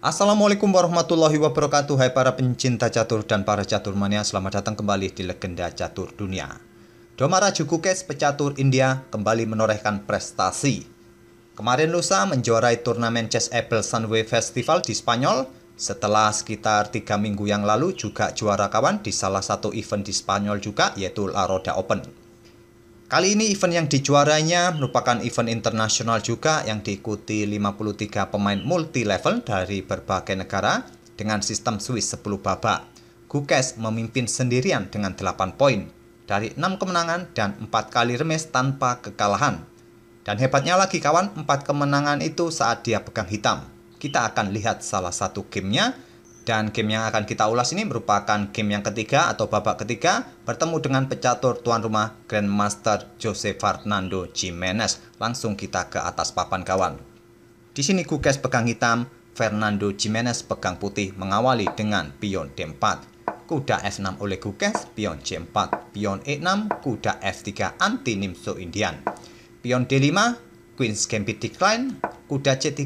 Assalamualaikum warahmatullahi wabarakatuh. Hai para pencinta catur dan para catur mania, selamat datang kembali di Legenda Catur Dunia. Domaraju Gukesh pecatur India kembali menorehkan prestasi. Kemarin lusa menjuarai turnamen Chess Apple Sunway Festival di Spanyol. Setelah sekitar 3 minggu yang lalu juga juara kawan di salah satu event di Spanyol juga, yaitu La Roda Open. Kali ini event yang dijuarainya merupakan event internasional juga yang diikuti 53 pemain multi-level dari berbagai negara dengan sistem Swiss 10 babak. Gukesh memimpin sendirian dengan 8 poin dari 6 kemenangan dan 4 kali remis tanpa kekalahan. Dan hebatnya lagi kawan, 4 kemenangan itu saat dia pegang hitam. Kita akan lihat salah satu gamenya. Dan game yang akan kita ulas ini merupakan game yang ketiga atau babak ketiga bertemu dengan pecatur tuan rumah Grandmaster Jose Fernando Giménez. Langsung kita ke atas papan kawan. Di sini Gukesh pegang hitam, Fernando Giménez pegang putih mengawali dengan pion D4. Kuda F6 oleh Gukesh, pion C4, pion E6, kuda F3 anti Nimzo Indian. Pion D5, Queen's Gambit decline, kuda C3,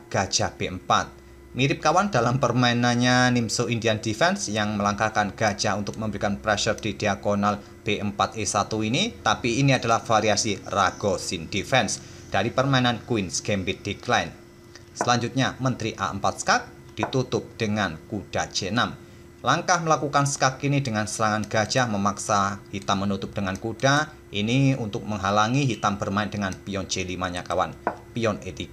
gajah B4. Mirip kawan dalam permainannya Nimzo Indian Defense yang melangkahkan gajah untuk memberikan pressure di diagonal B4 E1 ini, tapi ini adalah variasi Ragozin Defense dari permainan Queen's Gambit decline. Selanjutnya menteri A4 skak ditutup dengan kuda C6. Langkah melakukan skak ini dengan serangan gajah memaksa hitam menutup dengan kuda. Ini untuk menghalangi hitam bermain dengan pion C5-nya kawan. Pion E3,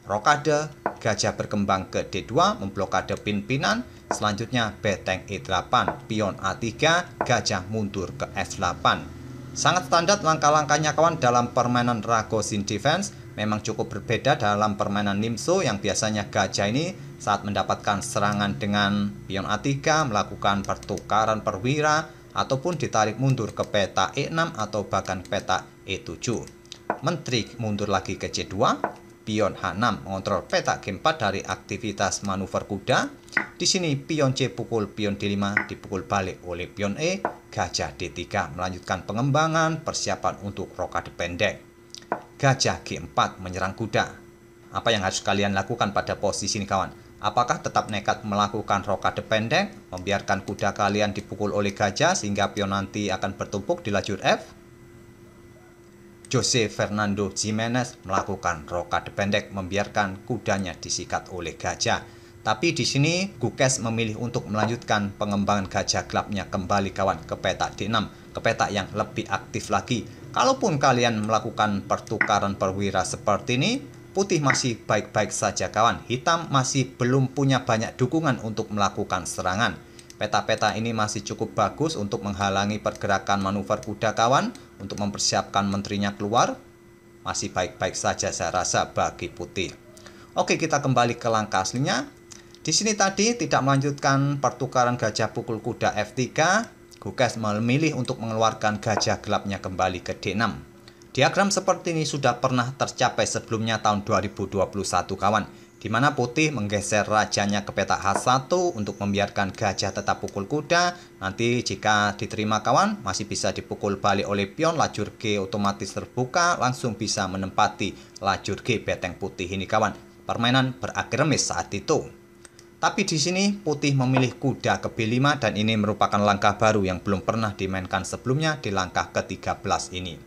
rokade, gajah berkembang ke D2, memblokade pin-pinan. Selanjutnya beteng E8, pion A3, gajah mundur ke F8. Sangat standar langkah-langkahnya kawan dalam permainan Ragozin Defense. Memang cukup berbeda dalam permainan Nimzo yang biasanya gajah ini saat mendapatkan serangan dengan pion A3 melakukan pertukaran perwira ataupun ditarik mundur ke peta E6 atau bahkan peta E7. Menteri mundur lagi ke C2, pion H6 mengontrol peta G4 dari aktivitas manuver kuda. Di sini pion C pukul pion D5 dipukul balik oleh pion E, gajah D3 melanjutkan pengembangan persiapan untuk rokade pendek. Gajah G4 menyerang kuda. Apa yang harus kalian lakukan pada posisi ini kawan? Apakah tetap nekat melakukan rokade pendek, membiarkan kuda kalian dipukul oleh gajah sehingga pion nanti akan bertumpuk di lajur F? Jose Fernando Giménez melakukan rokade pendek, membiarkan kudanya disikat oleh gajah. Tapi di sini Gukesh memilih untuk melanjutkan pengembangan gajah gelapnya kembali kawan ke peta D6, ke peta yang lebih aktif lagi. Kalaupun kalian melakukan pertukaran perwira seperti ini, putih masih baik-baik saja kawan. Hitam masih belum punya banyak dukungan untuk melakukan serangan. Peta-peta ini masih cukup bagus untuk menghalangi pergerakan manuver kuda kawan, untuk mempersiapkan menterinya keluar. Masih baik-baik saja saya rasa bagi putih. Oke, kita kembali ke langkah aslinya. Di sini tadi tidak melanjutkan pertukaran gajah pukul kuda F3. Gukesh memilih untuk mengeluarkan gajah gelapnya kembali ke D6. Diagram seperti ini sudah pernah tercapai sebelumnya tahun 2021 kawan, di mana putih menggeser rajanya ke peta H1 untuk membiarkan gajah tetap pukul kuda. Nanti jika diterima kawan, masih bisa dipukul balik oleh pion, lajur G otomatis terbuka, langsung bisa menempati lajur G beteng putih ini kawan. Permainan berakhir remis saat itu. Tapi di sini putih memilih kuda ke B5 dan ini merupakan langkah baru yang belum pernah dimainkan sebelumnya di langkah ke-13 ini.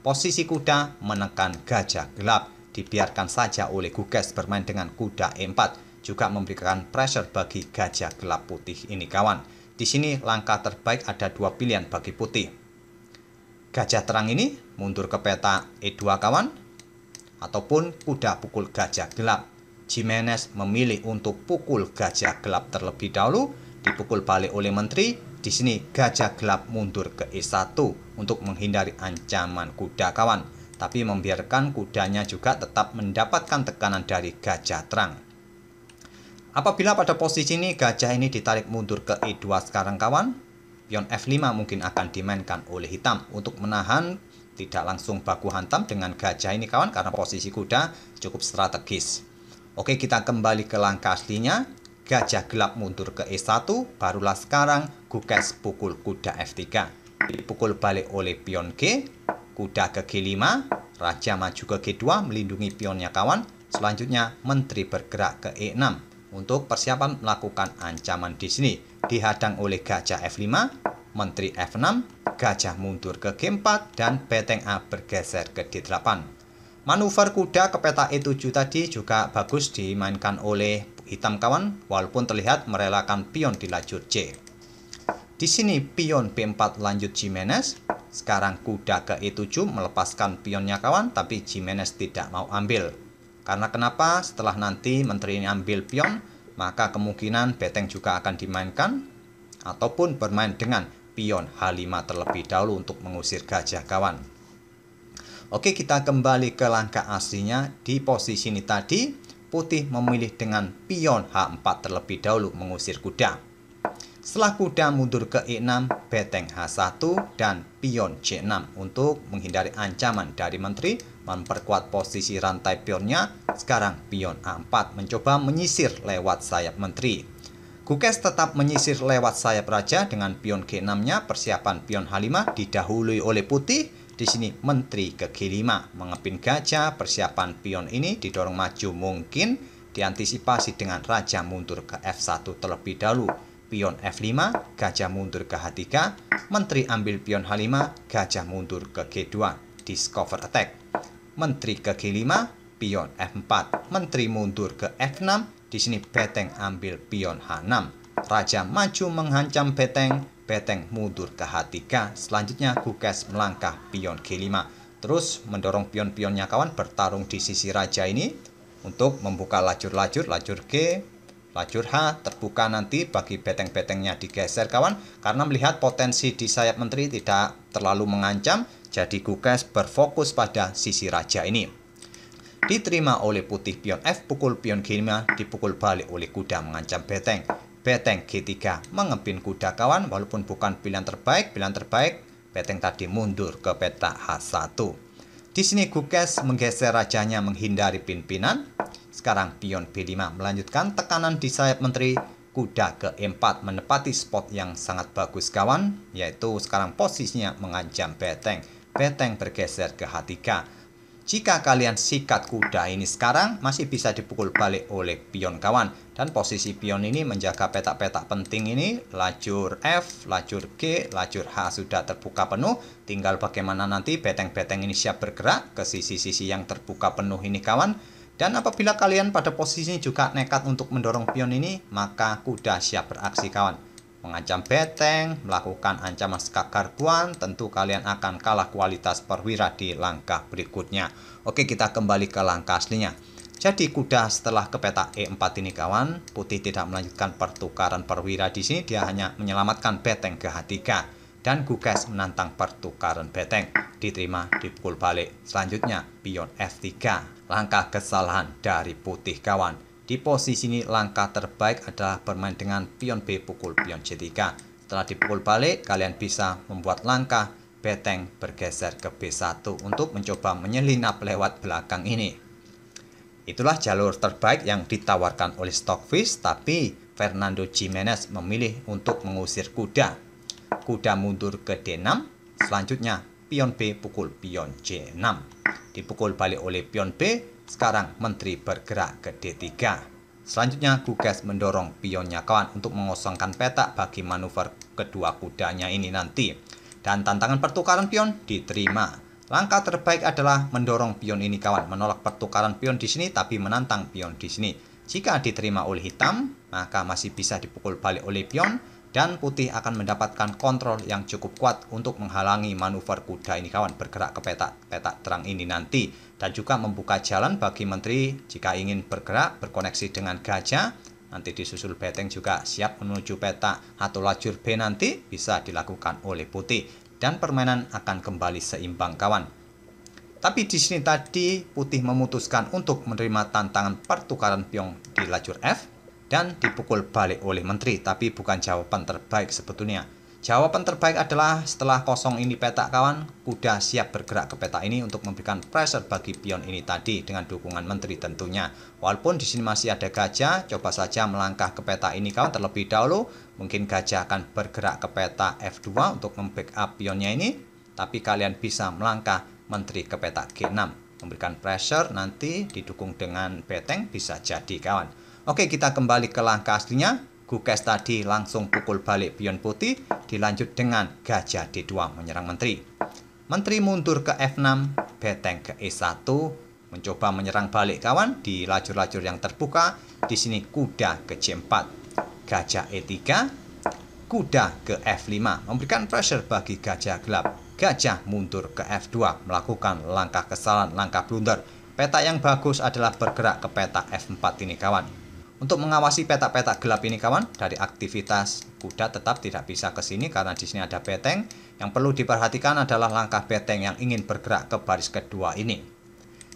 Posisi kuda menekan gajah gelap, dibiarkan saja oleh Gukesh bermain dengan kuda E4, juga memberikan pressure bagi gajah gelap putih ini kawan. Di sini langkah terbaik ada dua pilihan bagi putih. Gajah terang ini mundur ke peta E2 kawan, ataupun kuda pukul gajah gelap. Giménez memilih untuk pukul gajah gelap terlebih dahulu, dipukul balik oleh menteri. Di sini gajah gelap mundur ke E1 untuk menghindari ancaman kuda kawan, tapi membiarkan kudanya juga tetap mendapatkan tekanan dari gajah terang. Apabila pada posisi ini gajah ini ditarik mundur ke E2 sekarang kawan, pion F5 mungkin akan dimainkan oleh hitam untuk menahan tidak langsung baku hantam dengan gajah ini kawan, karena posisi kuda cukup strategis. Oke, kita kembali ke langkah aslinya. Gajah gelap mundur ke E1, barulah sekarang Gukesh pukul kuda F3. Dipukul balik oleh pion G, kuda ke G5, raja maju ke G2 melindungi pionnya kawan. Selanjutnya menteri bergerak ke E6. untuk persiapan melakukan ancaman di sini. Dihadang oleh gajah F5, menteri F6, gajah mundur ke G4, dan beteng A bergeser ke D8. Manuver kuda ke peta E7 tadi juga bagus dimainkan oleh hitam kawan, walaupun terlihat merelakan pion di lajur C. Di sini pion B4 lanjut Jimenez. Sekarang kuda ke E7 melepaskan pionnya kawan, tapi Jimenez tidak mau ambil. Karena kenapa? Setelah nanti menteri ini ambil pion, maka kemungkinan beteng juga akan dimainkan ataupun bermain dengan pion H5 terlebih dahulu untuk mengusir gajah kawan. Oke, kita kembali ke langkah aslinya. Di posisi ini tadi, putih memilih dengan pion H4 terlebih dahulu mengusir kuda. Setelah kuda mundur ke E6, beteng H1 dan pion C6 untuk menghindari ancaman dari menteri, memperkuat posisi rantai pionnya. Sekarang pion A4 mencoba menyisir lewat sayap menteri. Gukes tetap menyisir lewat sayap raja dengan pion G6-nya. Persiapan pion H5 didahului oleh putih. Di sini menteri ke G5 mengepin gajah. Persiapan pion ini didorong maju mungkin diantisipasi dengan raja mundur ke F1 terlebih dahulu. Pion F5, gajah mundur ke H3, menteri ambil pion H5, gajah mundur ke G2, discover attack. Menteri ke G5, pion F4, menteri mundur ke F6, di sini beteng ambil pion H6. Raja maju mengancam beteng, beteng mundur ke H3. Selanjutnya Gukes melangkah pion G5. Terus mendorong pion-pionnya kawan bertarung di sisi raja ini untuk membuka lajur-lajur, lajur G, lajur H terbuka nanti bagi beteng-betengnya digeser kawan, karena melihat potensi di sayap menteri tidak terlalu mengancam, jadi Gukes berfokus pada sisi raja ini. Diterima oleh putih pion F, pukul pion G5 dipukul balik oleh kuda mengancam beteng. Beteng G3 mengepin kuda kawan, walaupun bukan pilihan terbaik beteng tadi mundur ke peta H1. Di sini Gukes menggeser rajanya menghindari pimpinan. Sekarang pion B5 melanjutkan tekanan di sayap menteri. Kuda ke E4 menepati spot yang sangat bagus kawan, yaitu sekarang posisinya mengancam beteng. Beteng bergeser ke H3. Jika kalian sikat kuda ini sekarang, masih bisa dipukul balik oleh pion kawan. Dan posisi pion ini menjaga petak-petak penting ini. Lajur F, lajur G, lajur H sudah terbuka penuh. Tinggal bagaimana nanti beteng-beteng ini siap bergerak ke sisi-sisi yang terbuka penuh ini kawan. Dan apabila kalian pada posisi juga nekat untuk mendorong pion ini, maka kuda siap beraksi kawan. Mengancam beteng, melakukan ancaman skak garbuan, tentu kalian akan kalah kualitas perwira di langkah berikutnya. Oke, kita kembali ke langkah aslinya. Jadi kuda setelah ke peta E4 ini kawan, putih tidak melanjutkan pertukaran perwira di sini, dia hanya menyelamatkan beteng ke H3. Dan Gukes menantang pertukaran beteng, diterima dipukul balik. Selanjutnya pion F3, langkah kesalahan dari putih kawan. Di posisi ini langkah terbaik adalah bermain dengan pion B pukul pion C3. Setelah dipukul balik, kalian bisa membuat langkah beteng bergeser ke B1 untuk mencoba menyelinap lewat belakang ini. Itulah jalur terbaik yang ditawarkan oleh Stockfish, tapi Fernando Jimenez memilih untuk mengusir kuda. Kuda mundur ke D6, selanjutnya pion B pukul pion C6. Dipukul balik oleh pion B, sekarang menteri bergerak ke D3. Selanjutnya Gukes mendorong pionnya kawan untuk mengosongkan petak bagi manuver kedua kudanya ini nanti. Dan tantangan pertukaran pion diterima. Langkah terbaik adalah mendorong pion ini kawan, menolak pertukaran pion di sini tapi menantang pion di sini. Jika diterima oleh hitam, maka masih bisa dipukul balik oleh pion. Dan putih akan mendapatkan kontrol yang cukup kuat untuk menghalangi manuver kuda ini kawan bergerak ke petak terang ini nanti. Dan juga membuka jalan bagi menteri jika ingin bergerak berkoneksi dengan gajah. Nanti disusul beteng juga siap menuju petak atau lajur B nanti bisa dilakukan oleh putih. Dan permainan akan kembali seimbang kawan. Tapi di sini tadi putih memutuskan untuk menerima tantangan pertukaran pion di lajur F. Dan dipukul balik oleh menteri, tapi bukan jawaban terbaik sebetulnya. Jawaban terbaik adalah setelah kosong ini petak kawan, kuda siap bergerak ke petak ini untuk memberikan pressure bagi pion ini tadi dengan dukungan menteri tentunya. Walaupun di sini masih ada gajah, coba saja melangkah ke petak ini kawan terlebih dahulu. Mungkin gajah akan bergerak ke petak F2 untuk membackup pionnya ini, tapi kalian bisa melangkah menteri ke petak G6, memberikan pressure nanti didukung dengan beteng bisa jadi kawan. Oke, kita kembali ke langkah aslinya. Gukes tadi langsung pukul balik pion putih, dilanjut dengan gajah D2 menyerang menteri. Menteri mundur ke F6, beteng ke E1, mencoba menyerang balik kawan di lajur-lajur yang terbuka. Di sini kuda ke C4, gajah E3, kuda ke F5, memberikan pressure bagi gajah gelap. Gajah mundur ke F2, melakukan langkah kesalahan, langkah blunder. Peta yang bagus adalah bergerak ke peta F4 ini kawan. Untuk mengawasi peta-peta gelap ini kawan, dari aktivitas kuda tetap tidak bisa ke sini karena di sini ada beteng. Yang perlu diperhatikan adalah langkah beteng yang ingin bergerak ke baris kedua ini.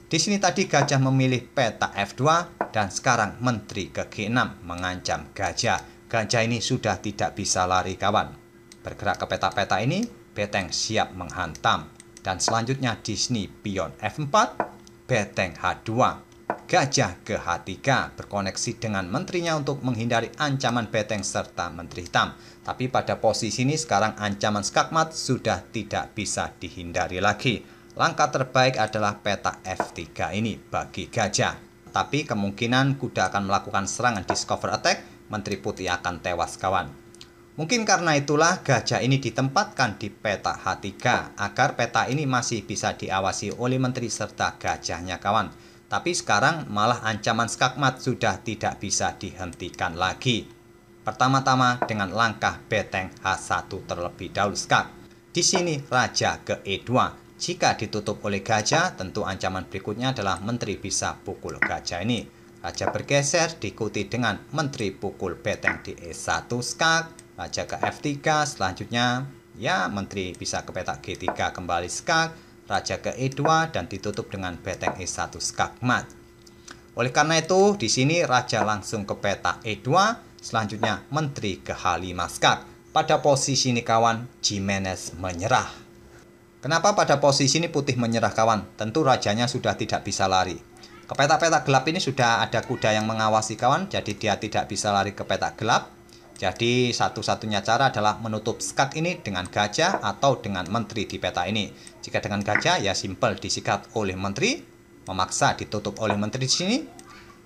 Di sini tadi gajah memilih peta F2 dan sekarang menteri ke G6 mengancam gajah. Gajah ini sudah tidak bisa lari kawan. Bergerak ke peta-peta ini, beteng siap menghantam. Dan selanjutnya di sini pion F4, beteng H2. Gajah ke H3 berkoneksi dengan menterinya untuk menghindari ancaman beteng serta menteri hitam. Tapi pada posisi ini sekarang ancaman skakmat sudah tidak bisa dihindari lagi. Langkah terbaik adalah peta F3 ini bagi gajah. Tapi kemungkinan kuda akan melakukan serangan discover attack, menteri putih akan tewas kawan. Mungkin karena itulah gajah ini ditempatkan di peta H3 agar peta ini masih bisa diawasi oleh menteri serta gajahnya kawan. Tapi sekarang malah ancaman skakmat sudah tidak bisa dihentikan lagi. Pertama-tama dengan langkah beteng H1 terlebih dahulu skak. Di sini raja ke E2. Jika ditutup oleh gajah, tentu ancaman berikutnya adalah menteri bisa pukul gajah ini. Raja bergeser diikuti dengan menteri pukul beteng di E1 skak. Raja ke F3, selanjutnya ya menteri bisa ke peta G3 kembali skak. Raja ke E2 dan ditutup dengan beteng E1 skakmat. Oleh karena itu, di sini raja langsung ke peta E2, selanjutnya menteri ke H5 skak. Pada posisi ini kawan, Jimenez menyerah. Kenapa pada posisi ini putih menyerah kawan? Tentu rajanya sudah tidak bisa lari. Ke peta-peta gelap ini sudah ada kuda yang mengawasi kawan, jadi dia tidak bisa lari ke peta gelap. Jadi satu-satunya cara adalah menutup skak ini dengan gajah atau dengan menteri di peta ini. Jika dengan gajah ya simpel disikat oleh menteri, memaksa ditutup oleh menteri di sini.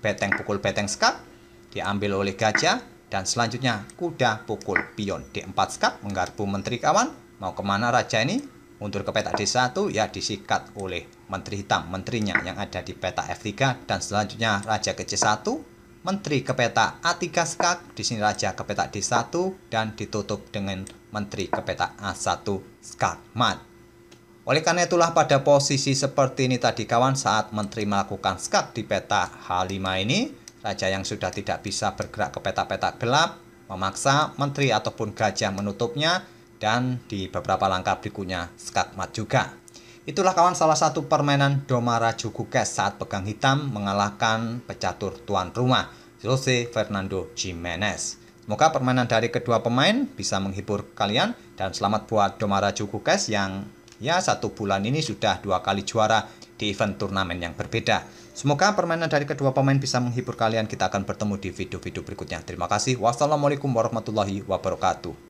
Beteng pukul beteng skak diambil oleh gajah dan selanjutnya kuda pukul pion D4 skak menggarpu menteri kawan. Mau kemana raja ini? Mundur ke peta D1 ya disikat oleh menteri hitam, menterinya yang ada di peta F3 dan selanjutnya raja ke C1. Menteri ke peta A3 skak, di sini raja ke peta D1 dan ditutup dengan menteri ke peta A1 skak mat. Oleh karena itulah pada posisi seperti ini tadi kawan, saat menteri melakukan skak di peta H5 ini, raja yang sudah tidak bisa bergerak ke peta-peta gelap memaksa menteri ataupun gajah menutupnya dan di beberapa langkah berikutnya skak mat juga. Itulah kawan salah satu permainan Domara Gukes saat pegang hitam mengalahkan pecatur tuan rumah Jose Fernando Jimenez. Semoga permainan dari kedua pemain bisa menghibur kalian dan selamat buat Domara Gukes yang ya 1 bulan ini sudah 2 kali juara di event turnamen yang berbeda. Semoga permainan dari kedua pemain bisa menghibur kalian. Kita akan bertemu di video-video berikutnya. Terima kasih. Wassalamualaikum warahmatullahi wabarakatuh.